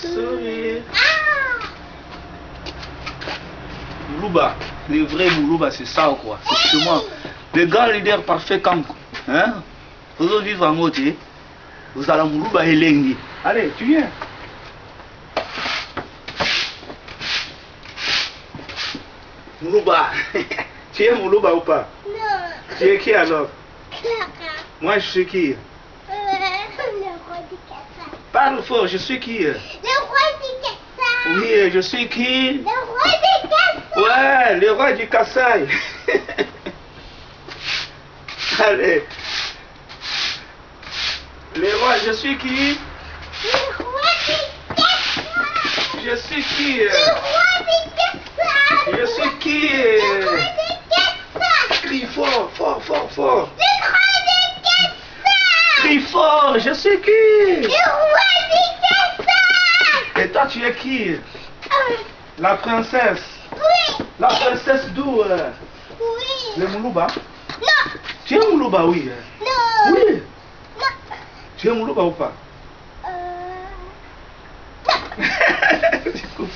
Souris. Moulouba, le vrai Moulouba, c'est ça ou quoi? C'est justement le grand leader parfait comme. Hein? Vous vivre en côté. Vous allez Moulouba et Lengi. Allez, tu viens. Moulouba. Tu es Moulouba ou pas? Non. Tu es qui alors? Clara. Moi je suis qui? Le roi du Kassai. Parle fort, je suis qui? Le roi du Kassai. Oui, je suis qui? Le roi du Kassai. Ouais, le roi du Kassai. Allez. Le roi, je suis qui? Le roi du Kassai. Je suis qui? Le roi du Kassai. Je suis qui? Le roi du Kassai. Crie fort, fort, fort, fort. Le roi du Kassai. Crie fort, je suis qui? Le roi du Kassai. Et toi, tu es qui? La princesse. Oui. La princesse d'où? Oui. Le Moulouba? Non. Tu es Moulouba, oui. Non. Oui. Non. Tu es Moulouba ou pas? Non. Du coup,